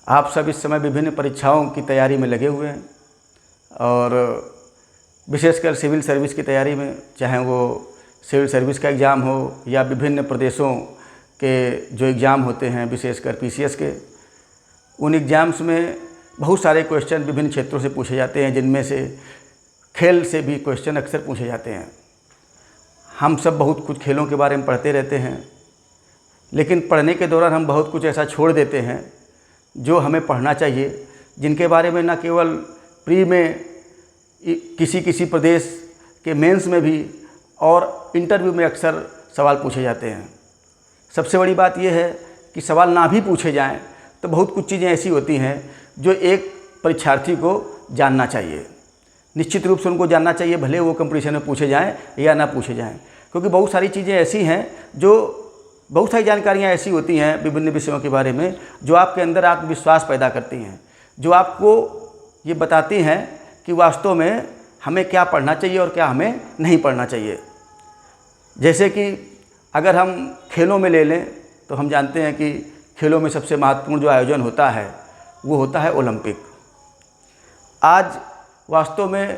आप सब इस समय विभिन्न परीक्षाओं की तैयारी में लगे हुए हैं और विशेषकर सिविल सर्विस की तैयारी में, चाहे वो सिविल सर्विस का एग्ज़ाम हो या विभिन्न प्रदेशों के जो एग्ज़ाम होते हैं, विशेषकर पीसीएस के, उन एग्ज़ाम्स में बहुत सारे क्वेश्चन विभिन्न क्षेत्रों से पूछे जाते हैं, जिनमें से खेल से भी क्वेश्चन अक्सर पूछे जाते हैं। हम सब बहुत कुछ खेलों के बारे में पढ़ते रहते हैं, लेकिन पढ़ने के दौरान हम बहुत कुछ ऐसा छोड़ देते हैं जो हमें पढ़ना चाहिए, जिनके बारे में न केवल प्री में किसी प्रदेश के मेंस में भी और इंटरव्यू में अक्सर सवाल पूछे जाते हैं। सबसे बड़ी बात यह है कि सवाल ना भी पूछे जाएं तो बहुत कुछ चीज़ें ऐसी होती हैं जो एक परीक्षार्थी को जानना चाहिए। निश्चित रूप से उनको जानना चाहिए, भले वो कंपटीशन में पूछे जाएं या ना पूछे जाएं, क्योंकि बहुत सारी चीज़ें ऐसी हैं बहुत सारी जानकारियाँ ऐसी होती हैं विभिन्न विषयों के बारे में जो आपके अंदर आत्मविश्वास पैदा करती हैं, जो आपको ये बताती हैं कि वास्तव में हमें क्या पढ़ना चाहिए और क्या हमें नहीं पढ़ना चाहिए। जैसे कि अगर हम खेलों में ले लें तो हम जानते हैं कि खेलों में सबसे महत्वपूर्ण जो आयोजन होता है वो होता है ओलंपिक। आज वास्तव में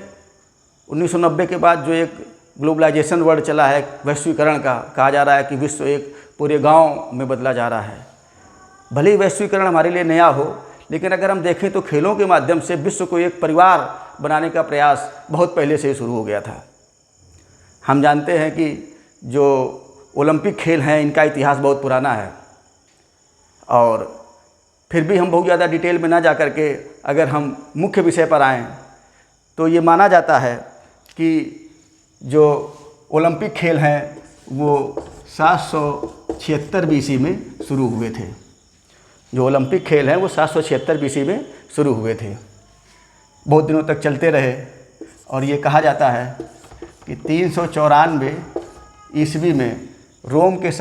1990 के बाद जो एक ग्लोबलाइजेशन वर्ड चला है, वैश्वीकरण का, कहा जा रहा है कि विश्व एक पूरे गांव में बदला जा रहा है। भले ही वैश्वीकरण हमारे लिए नया हो, लेकिन अगर हम देखें तो खेलों के माध्यम से विश्व को एक परिवार बनाने का प्रयास बहुत पहले से ही शुरू हो गया था। हम जानते हैं कि जो ओलंपिक खेल हैं इनका इतिहास बहुत पुराना है, और फिर भी हम बहुत ज़्यादा डिटेल में ना जा कर के अगर हम मुख्य विषय पर आएँ तो ये माना जाता है कि जो ओलंपिक खेल हैं वो 776 बीसी में शुरू हुए थे। जो ओलंपिक खेल हैं वो 776 बीसी में शुरू हुए थे, बहुत दिनों तक चलते रहे, और ये कहा जाता है कि 394 ईस्वी में रोम के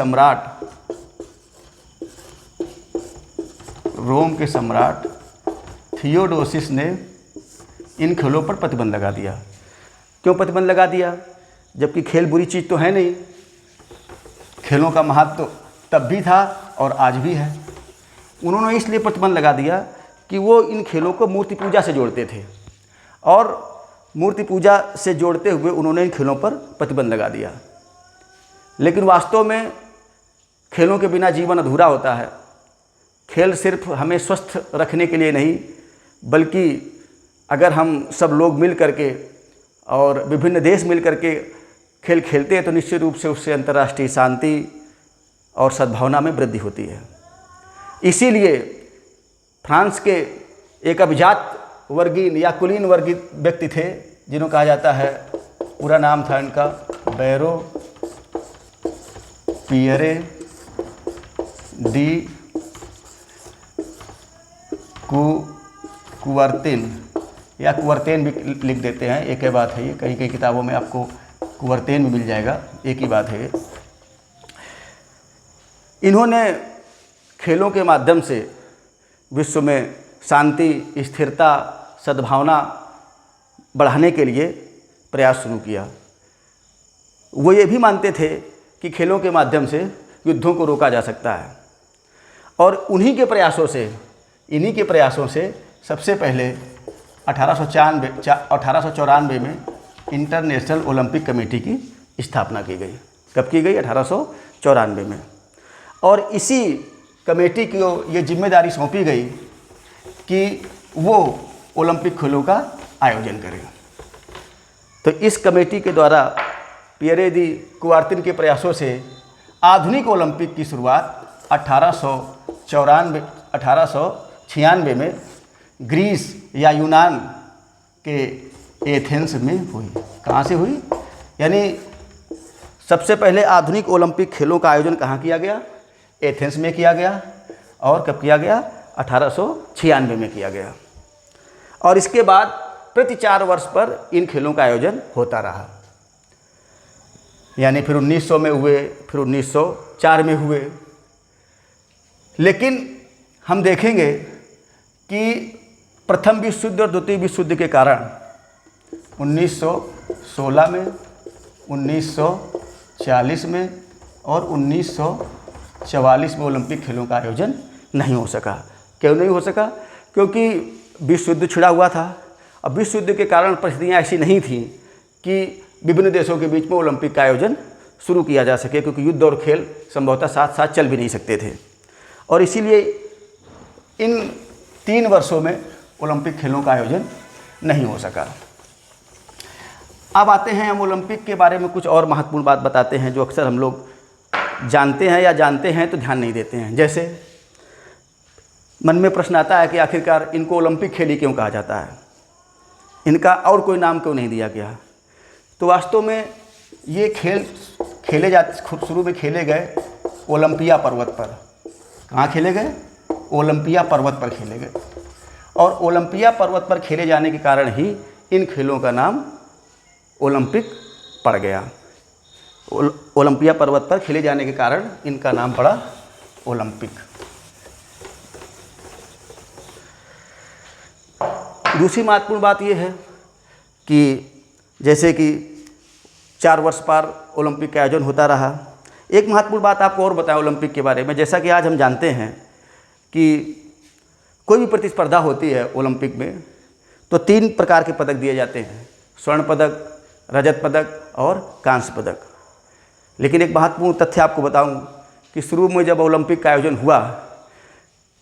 सम्राट थियोडोसिस ने इन खेलों पर प्रतिबंध लगा दिया। क्यों प्रतिबंध लगा दिया? जबकि खेल बुरी चीज़ तो है नहीं, खेलों का महत्व तब भी था और आज भी है। उन्होंने इसलिए प्रतिबंध लगा दिया कि वो इन खेलों को मूर्ति पूजा से जोड़ते थे, और मूर्ति पूजा से जोड़ते हुए उन्होंने इन खेलों पर प्रतिबंध लगा दिया। लेकिन वास्तव में खेलों के बिना जीवन अधूरा होता है। खेल सिर्फ हमें स्वस्थ रखने के लिए नहीं, बल्कि अगर हम सब लोग मिल करके और विभिन्न देश मिल करके खेल खेलते हैं तो निश्चित रूप से उससे अंतर्राष्ट्रीय शांति और सद्भावना में वृद्धि होती है। इसीलिए फ्रांस के एक अभिजात वर्गीय या कुलीन वर्गीय व्यक्ति थे, जिन्हों कहा जाता है, पूरा नाम था इनका बैरो पियरे डी कुवर्तेन, या कुवर्तेन भी लिख देते हैं, एक ही बात है ये। कहीं कहीं किताबों में आपको कुवर्तेन भी मिल जाएगा, एक ही बात है ये। इन्होंने खेलों के माध्यम से विश्व में शांति, स्थिरता, सद्भावना बढ़ाने के लिए प्रयास शुरू किया। वो ये भी मानते थे कि खेलों के माध्यम से युद्धों को रोका जा सकता है, और इन्हीं के प्रयासों से सबसे पहले 1894 में इंटरनेशनल ओलंपिक कमेटी की स्थापना की गई। कब की गई? 1894 में। और इसी कमेटी को ये जिम्मेदारी सौंपी गई कि वो ओलंपिक खेलों का आयोजन करें। तो इस कमेटी के द्वारा पियरे दी कुवर्तेन के प्रयासों से आधुनिक ओलंपिक की शुरुआत 1896 में ग्रीस या यूनान के एथेंस में हुई। कहाँ से हुई? यानी सबसे पहले आधुनिक ओलंपिक खेलों का आयोजन कहाँ किया गया? एथेंस में किया गया। और कब किया गया? 1896 में किया गया। और इसके बाद प्रति 4 वर्ष पर इन खेलों का आयोजन होता रहा। यानी फिर 1900 में हुए, फिर 1904 में हुए। लेकिन हम देखेंगे कि प्रथम विश्व युद्ध और द्वितीय विश्व युद्ध के कारण 1916 में, 1940 में और 1944 में ओलंपिक खेलों का आयोजन नहीं हो सका। क्यों नहीं हो सका? क्योंकि विश्व युद्ध छिड़ा हुआ था। अब विश्व युद्ध के कारण परिस्थितियाँ ऐसी नहीं थीं कि विभिन्न देशों के बीच में ओलंपिक का आयोजन शुरू किया जा सके, क्योंकि युद्ध और खेल संभवतः साथ साथ चल भी नहीं सकते थे। और इसीलिए इन 3 वर्षों में ओलंपिक खेलों का आयोजन नहीं हो सका। अब आते हैं हम ओलंपिक के बारे में कुछ और महत्वपूर्ण बात बताते हैं जो अक्सर हम लोग जानते हैं या जानते हैं तो ध्यान नहीं देते हैं। जैसे मन में प्रश्न आता है कि आखिरकार इनको ओलंपिक खेल ही क्यों कहा जाता है, इनका और कोई नाम क्यों नहीं दिया गया? तो वास्तव में ये खेल खेले जाते शुरू में खेले गए ओलंपिया पर्वत पर। कहाँ खेले गए? ओलंपिया पर्वत पर खेले गए। और ओलंपिया पर्वत पर खेले जाने के कारण ही इन खेलों का नाम ओलंपिक पड़ गया। ओलंपिया पर्वत पर खेले जाने के कारण इनका नाम पड़ा ओलंपिक। दूसरी महत्वपूर्ण बात यह है कि जैसे कि 4 वर्ष पर ओलंपिक का आयोजन होता रहा। एक महत्वपूर्ण बात आपको और बताएं ओलंपिक के बारे में। जैसा कि आज हम जानते हैं कि कोई भी प्रतिस्पर्धा होती है ओलंपिक में तो 3 प्रकार के पदक दिए जाते हैं, स्वर्ण पदक, रजत पदक और कांस्य पदक। लेकिन एक महत्वपूर्ण तथ्य आपको बताऊं कि शुरू में जब ओलंपिक का आयोजन हुआ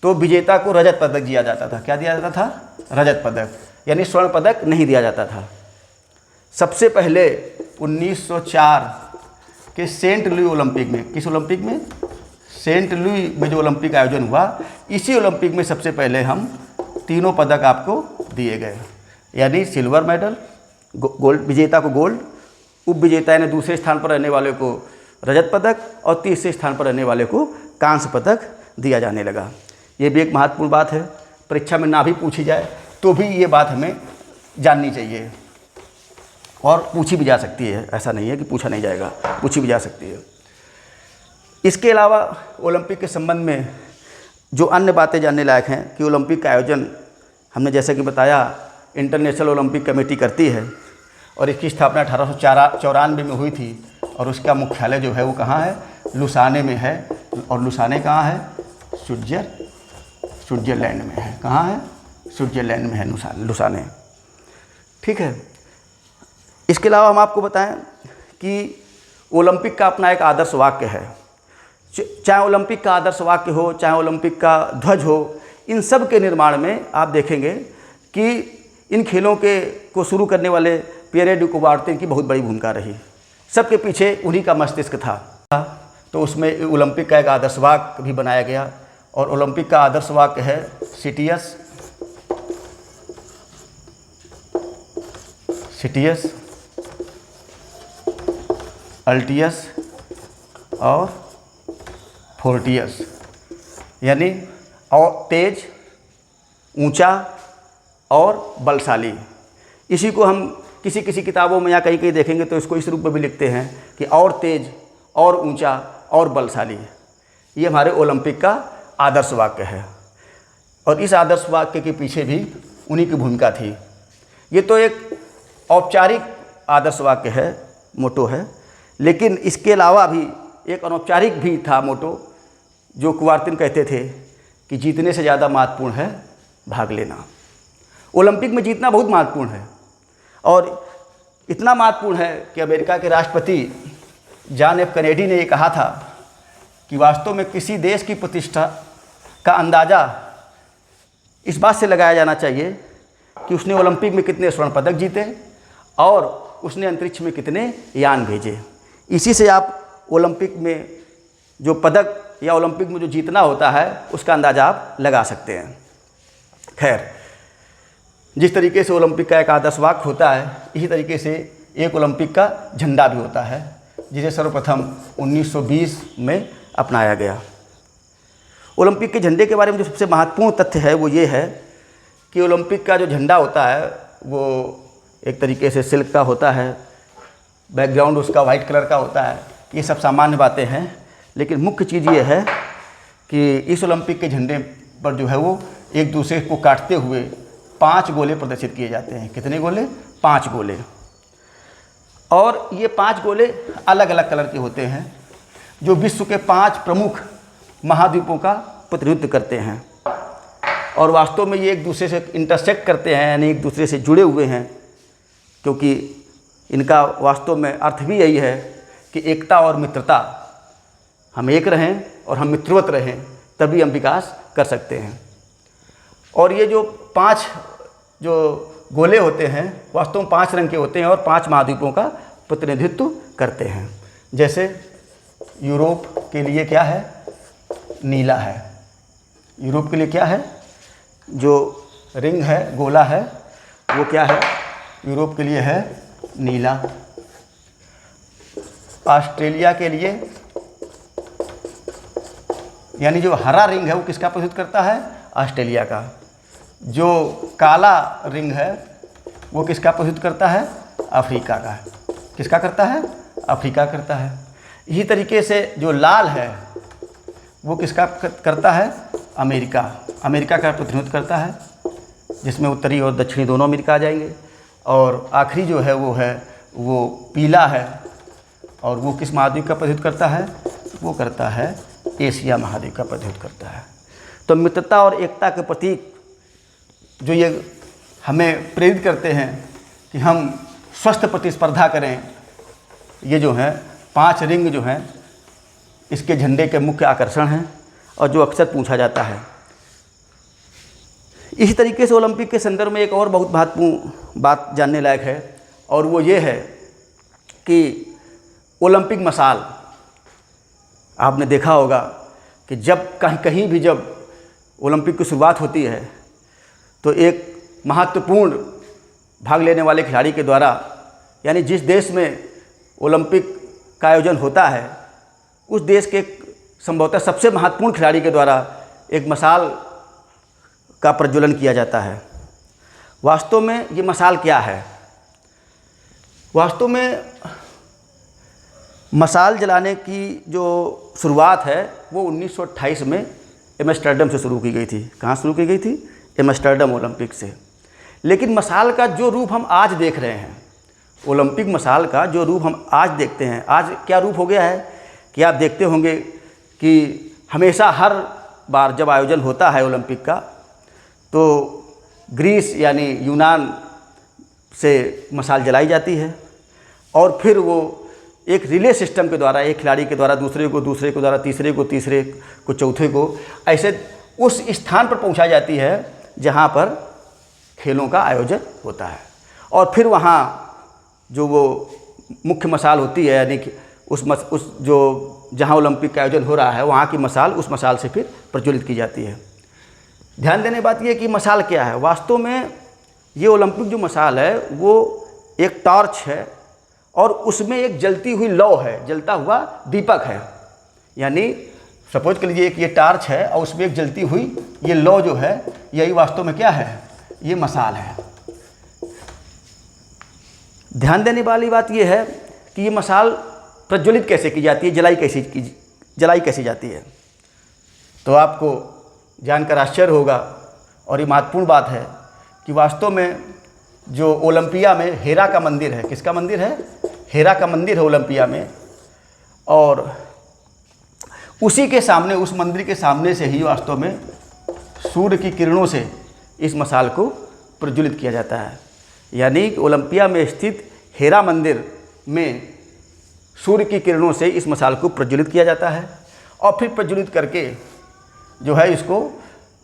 तो विजेता को रजत पदक दिया जाता था। क्या दिया जाता था? रजत पदक, यानी स्वर्ण पदक नहीं दिया जाता था। सबसे पहले 1904 के सेंट लुई ओलंपिक में, किस ओलंपिक में? सेंट लुई में जो ओलंपिक आयोजन हुआ, इसी ओलंपिक में सबसे पहले हम 3 पदक आपको दिए गए, यानी सिल्वर मेडल, गोल्ड, विजेता को गोल्ड, उप विजेता यानी दूसरे स्थान पर रहने वाले को रजत पदक और तीसरे स्थान पर रहने वाले को कांस्य पदक दिया जाने लगा। ये भी एक महत्वपूर्ण बात है। परीक्षा में ना भी पूछी जाए तो भी ये बात हमें जाननी चाहिए और पूछी भी जा सकती है। ऐसा नहीं है कि पूछा नहीं जाएगा, पूछी भी जा सकती है। इसके अलावा ओलंपिक के संबंध में जो अन्य बातें जानने लायक हैं कि ओलंपिक का आयोजन हमने जैसे कि बताया इंटरनेशनल ओलंपिक कमेटी करती है और इसकी स्थापना 1894 में हुई थी और उसका मुख्यालय जो है वो कहाँ है? लुसाने में है। और लुसाने कहाँ है? स्विट्जरलैंड में है। कहाँ है? स्विट्जरलैंड में है लुसाने। ठीक है। इसके अलावा हम आपको बताएं कि ओलंपिक का अपना एक आदर्श वाक्य है। चाहे ओलंपिक का आदर्श वाक्य हो, चाहे ओलंपिक का ध्वज हो, इन सब के निर्माण में आप देखेंगे कि इन खेलों को शुरू करने वाले पियरे डी कुबार्तिन की बहुत बड़ी भूमिका रही। सबके पीछे उन्हीं का मस्तिष्क था। तो उसमें ओलंपिक का एक आदर्श वाक्य भी बनाया गया और ओलंपिक का आदर्श वाक्य है सिटियस, अल्टियस और फोर्टियस, यानी और तेज, ऊंचा और बलशाली। इसी को हम किसी किसी किताबों में या कहीं कहीं देखेंगे तो इसको इस रूप में भी लिखते हैं कि और तेज, और ऊंचा और बलशाली। ये हमारे ओलंपिक का आदर्श वाक्य है और इस आदर्श वाक्य के पीछे भी उन्हीं की भूमिका थी। ये तो एक औपचारिक आदर्श वाक्य है, मोटो है, लेकिन इसके अलावा भी एक अनौपचारिक भी था मोटो जो कुबार्तिन कहते थे कि जीतने से ज़्यादा महत्वपूर्ण है भाग लेना। ओलंपिक में जीतना बहुत महत्वपूर्ण है और इतना महत्वपूर्ण है कि अमेरिका के राष्ट्रपति जॉन एफ कैनेडी ने ये कहा था कि वास्तव में किसी देश की प्रतिष्ठा का अंदाज़ा इस बात से लगाया जाना चाहिए कि उसने ओलंपिक में कितने स्वर्ण पदक जीते और उसने अंतरिक्ष में कितने यान भेजे। इसी से आप ओलंपिक में जो पदक या ओलंपिक में जो जीतना होता है उसका अंदाज़ा आप लगा सकते हैं। खैर, जिस तरीके से ओलंपिक का एक आदर्श वाक्य होता है, इसी तरीके से एक ओलंपिक का झंडा भी होता है जिसे सर्वप्रथम 1920 में अपनाया गया। ओलंपिक के झंडे के बारे में जो सबसे महत्वपूर्ण तथ्य है वो ये है कि ओलंपिक का जो झंडा होता है वो एक तरीके से सिल्क का होता है, बैकग्राउंड उसका वाइट कलर का होता है। ये सब सामान्य बातें हैं, लेकिन मुख्य चीज़ ये है कि इस ओलंपिक के झंडे पर जो है वो एक दूसरे को काटते हुए 5 गोले प्रदर्शित किए जाते हैं। कितने गोले? 5 गोले। और ये 5 गोले अलग अलग कलर के होते हैं जो विश्व के 5 प्रमुख महाद्वीपों का प्रतिनिधित्व करते हैं। और वास्तव में ये एक दूसरे से इंटरसेक्ट करते हैं, यानी एक दूसरे से जुड़े हुए हैं, क्योंकि इनका वास्तव में अर्थ भी यही है कि एकता और मित्रता, हम एक रहें और हम मित्रवत रहें, तभी हम विकास कर सकते हैं। और ये जो 5 जो गोले होते हैं वास्तव में 5 रंग के होते हैं और 5 महाद्वीपों का प्रतिनिधित्व करते हैं। जैसे यूरोप के लिए क्या है, नीला है। यूरोप के लिए क्या है, जो रिंग है, गोला है, वो क्या है, यूरोप के लिए है नीला। ऑस्ट्रेलिया के लिए, यानी जो हरा रिंग है वो किसका प्रतिनिधित्व करता है, ऑस्ट्रेलिया का। जो काला रिंग है वो किसका प्रतिनिधित्व करता है, अफ्रीका का। किसका करता है, अफ्रीका करता है। इसी तरीके से जो लाल है वो किसका करता है, अमेरिका। अमेरिका का प्रतिनिधित्व करता है, जिसमें उत्तरी और दक्षिणी दोनों अमेरिका आ जाएंगे। और आखिरी जो है वो पीला है, और वो किस महाद्वीप का प्रतिनिधित्व करता है, वो करता है एशिया महाद्वीप का प्रतिनिधित्व करता है। तो मित्रता और एकता के प्रतीक जो ये हमें प्रेरित करते हैं कि हम स्वस्थ प्रतिस्पर्धा करें, ये जो हैं 5 रिंग जो हैं इसके झंडे के मुख्य आकर्षण हैं और जो अक्सर पूछा जाता है। इसी तरीके से ओलंपिक के संदर्भ में एक और बहुत महत्वपूर्ण बात जानने लायक है, और वो ये है कि ओलंपिक मशाल, आपने देखा होगा कि जब कहीं भी जब ओलंपिक की शुरुआत होती है तो एक महत्वपूर्ण भाग लेने वाले खिलाड़ी के द्वारा, यानी जिस देश में ओलंपिक का आयोजन होता है उस देश के संभवतः सबसे महत्वपूर्ण खिलाड़ी के द्वारा एक मशाल का प्रज्वलन किया जाता है। वास्तव में ये मशाल क्या है, वास्तव में मशाल जलाने की जो शुरुआत है वो 1928 में एम्स्टर्डम से शुरू की गई थी। कहाँ शुरू की गई थी, एम्स्टर्डम ओलंपिक से। लेकिन मशाल का जो रूप हम आज देख रहे हैं, ओलंपिक मशाल का जो रूप हम आज देखते हैं, आज क्या रूप हो गया है कि आप देखते होंगे कि हमेशा हर बार जब आयोजन होता है ओलंपिक का तो ग्रीस यानी यूनान से मशाल जलाई जाती है, और फिर वो एक रिले सिस्टम के द्वारा एक खिलाड़ी के द्वारा दूसरे को द्वारा तीसरे को चौथे को ऐसे उस स्थान पर पहुंचाई जाती है जहां पर खेलों का आयोजन होता है। और फिर वहां जो वो मुख्य मशाल होती है, यानी कि उस जो जहां ओलंपिक का आयोजन हो रहा है वहां की मशाल, उस मशाल से फिर प्रज्वलित की जाती है। ध्यान देने बात यह कि मशाल क्या है, वास्तव में ये ओलंपिक जो मशाल है वो एक टॉर्च है और उसमें एक जलती हुई लौ है, जलता हुआ दीपक है। यानी सपोज कर लीजिए कि ये टॉर्च है और उसमें एक जलती हुई ये लौ जो है, यही वास्तव में क्या है, ये मशाल है। ध्यान देने वाली बात यह है कि ये मशाल प्रज्वलित कैसे की जाती है, जलाई कैसे जाती है। तो आपको जानकर आश्चर्य होगा, और ये महत्वपूर्ण बात है कि वास्तव में जो ओलंपिया में हेरा का मंदिर है, किसका मंदिर है, हेरा का मंदिर है ओलंपिया में, और उसी के सामने, उस मंदिर के सामने से ही वास्तव में सूर्य की किरणों से इस मशाल को प्रज्वलित किया जाता है। यानी ओलंपिया में स्थित हेरा मंदिर में सूर्य की किरणों से इस मशाल को प्रज्वलित किया जाता है, और फिर प्रज्वलित करके जो है इसको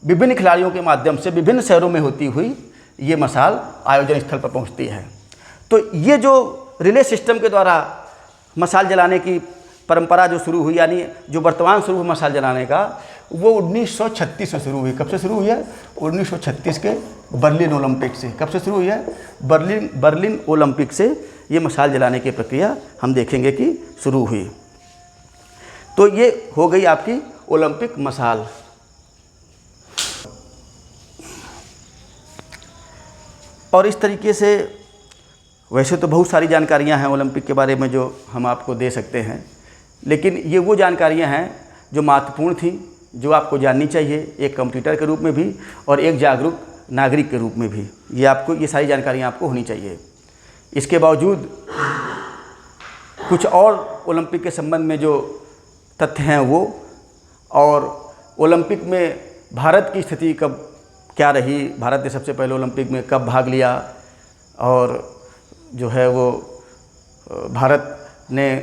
विभिन्न खिलाड़ियों के माध्यम से विभिन्न शहरों में होती हुई ये मशाल आयोजन स्थल पर पहुंचती है। तो ये जो रिले सिस्टम के द्वारा मशाल जलाने की परंपरा जो शुरू हुई, यानी जो वर्तमान स्वरूप मशाल जलाने का, वो 1936 में शुरू हुई। कब से शुरू हुई है, 1936 के बर्लिन ओलंपिक से। कब से शुरू हुई है, बर्लिन ओलंपिक से ये मशाल जलाने की प्रक्रिया हम देखेंगे कि शुरू हुई। तो ये हो गई आपकी ओलंपिक मशाल। और इस तरीके से वैसे तो बहुत सारी जानकारियां हैं ओलंपिक के बारे में जो हम आपको दे सकते हैं, लेकिन ये वो जानकारियां हैं जो महत्वपूर्ण थी, जो आपको जाननी चाहिए एक कंप्यूटर के रूप में भी और एक जागरूक नागरिक के रूप में भी। ये सारी जानकारियां आपको होनी चाहिए। इसके बावजूद कुछ और ओलंपिक के संबंध में जो तथ्य हैं वो, और ओलंपिक में भारत की स्थिति कब क्या रही, भारत ने सबसे पहले ओलंपिक में कब भाग लिया, और जो है वो भारत ने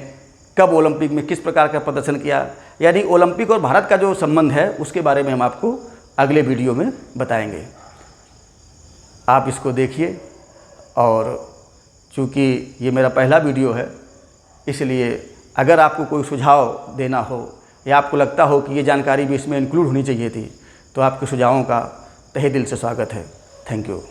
कब ओलंपिक में किस प्रकार का प्रदर्शन किया, यानी ओलंपिक और भारत का जो संबंध है उसके बारे में हम आपको अगले वीडियो में बताएंगे। आप इसको देखिए, और चूँकि ये मेरा पहला वीडियो है इसलिए अगर आपको कोई सुझाव देना हो या आपको लगता हो कि ये जानकारी भी इसमें इंक्लूड होनी चाहिए थी, तो आपके सुझावों का तहे दिल से स्वागत है। Thank you.